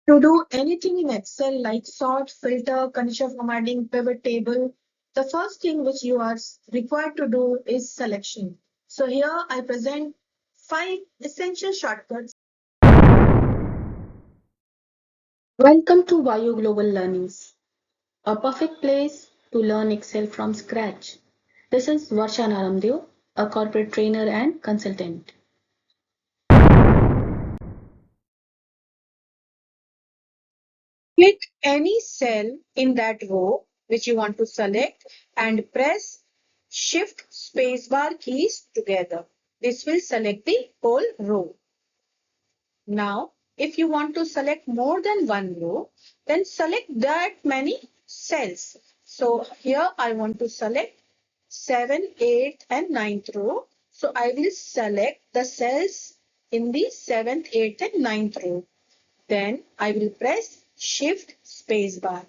To do anything in Excel like sort, filter, condition formatting, pivot table, the first thing which you are required to do is selection. So here I present 5 essential shortcuts. Welcome to Vayu Global Learnings, a perfect place to learn Excel from scratch. This is Varsha Naramdev, a corporate trainer and consultant. Click any cell in that row which you want to select and press Shift spacebar keys together. This will select the whole row. Now, if you want to select more than one row, then select that many cells. So here I want to select 7, 8 and 9th row. So I will select the cells in the 7th, 8th and 9th row. Then I will press Shift spacebar.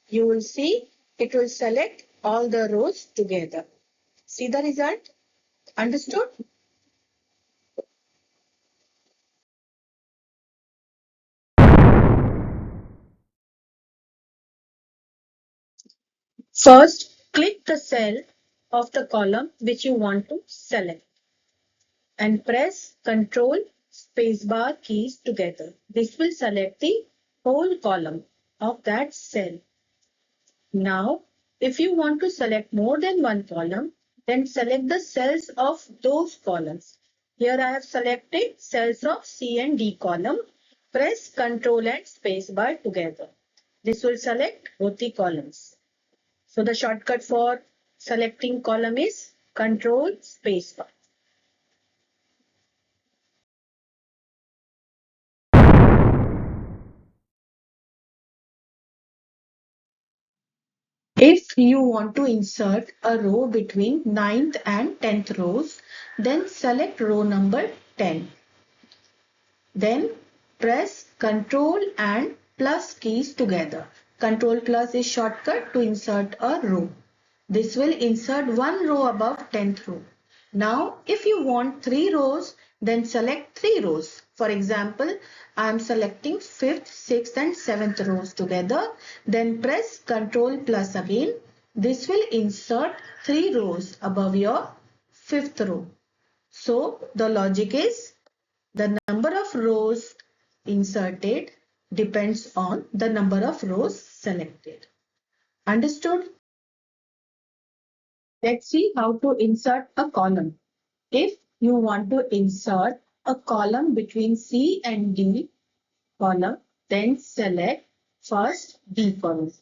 You will see it will select all the rows together. See the result? Understood? First, click the cell of the column which you want to select and press Ctrl spacebar keys together. This will select the whole column of that cell. Now, if you want to select more than one column, then select the cells of those columns. Here I have selected cells of C and D column. Press Ctrl and spacebar together. This will select both the columns. So the shortcut for selecting column is Ctrl spacebar. If you want to insert a row between 9th and 10th rows, then select row number 10. Then press Ctrl and plus keys together. Ctrl plus is shortcut to insert a row. This will insert one row above 10th row. Now, if you want 3 rows, then select 3 rows. For example, I am selecting 5th, 6th and 7th rows together. Then press Ctrl plus again. This will insert 3 rows above your 5th row. So, the logic is the number of rows inserted depends on the number of rows selected. Understood? Let's see how to insert a column. If you want to insert a column between C and D column, then select first D column.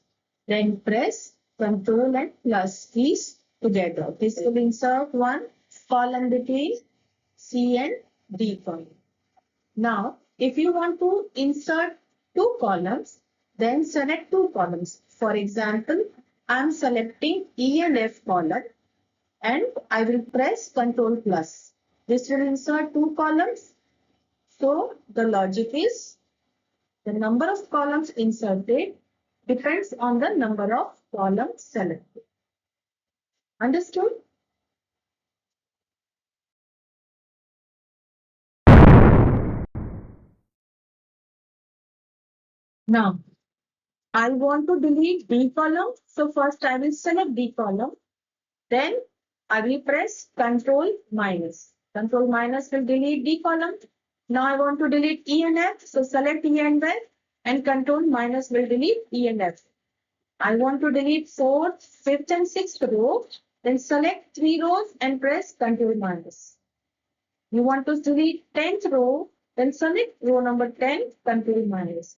Then press Ctrl and plus keys together. This will insert one column between C and D column. Now, if you want to insert 2 columns, then select 2 columns. For example, I am selecting E and F column and I will press Ctrl plus. This will insert 2 columns. So, the logic is the number of columns inserted depends on the number of columns selected. Understood? Now, I want to delete D column. So, first I will select D column. Then I will press Control minus. Control minus will delete D column. Now I want to delete E and F. So select E and F and Control minus will delete E and F. I want to delete 4th, 5th and 6th row. Then select 3 rows and press Control minus. You want to delete 10th row. Then select row number 10, Control minus.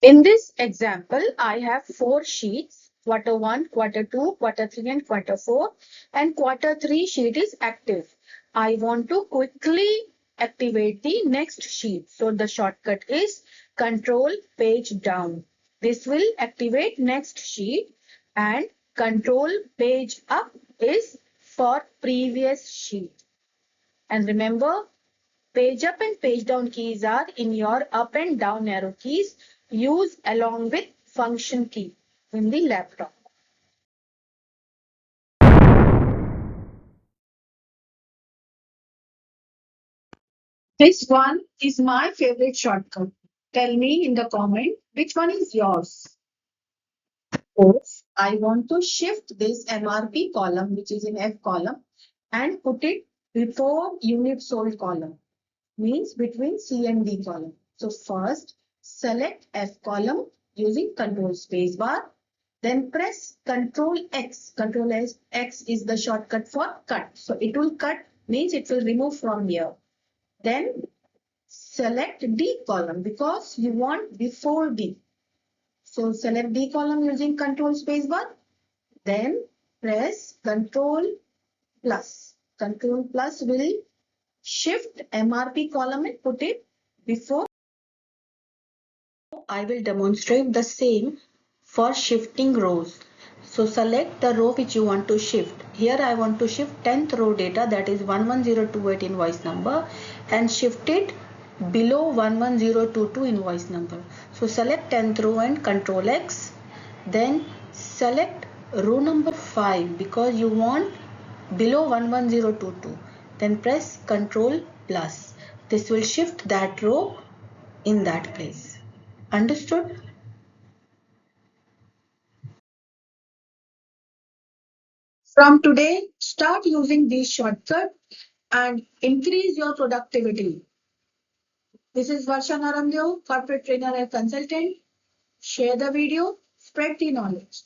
In this example, I have 4 sheets, quarter 1, quarter 2, quarter 3 and quarter 4 and quarter 3 sheet is active. I want to quickly activate the next sheet. So the shortcut is Control Page Down. This will activate next sheet and Control Page Up is for previous sheet. And remember, page up and page down keys are in your up and down arrow keys used along with function key in the laptop. This one is my favorite shortcut. Tell me in the comment which one is yours. If I want to shift this MRP column, which is in F column, and put it before unit sold column, means between C and D column. So first select F column using control space bar, then press control X. Control X is the shortcut for cut. So it will cut, means it will remove from here. Then select D column because you want before D. So select D column using control space bar, then press control plus. Control plus will shift MRP column and put it before. I will demonstrate the same for shifting rows. So select the row which you want to shift. Here I want to shift 10th row data, that is 11028 invoice number, and shift it below 11022 invoice number. So select 10th row and control X. Then select row number 5 because you want below 11022. Then press control plus. This will shift that row in that place. Understood? From today, start using these shortcuts and increase your productivity. This is Varsha Naramdev, corporate trainer and consultant. Share the video, spread the knowledge.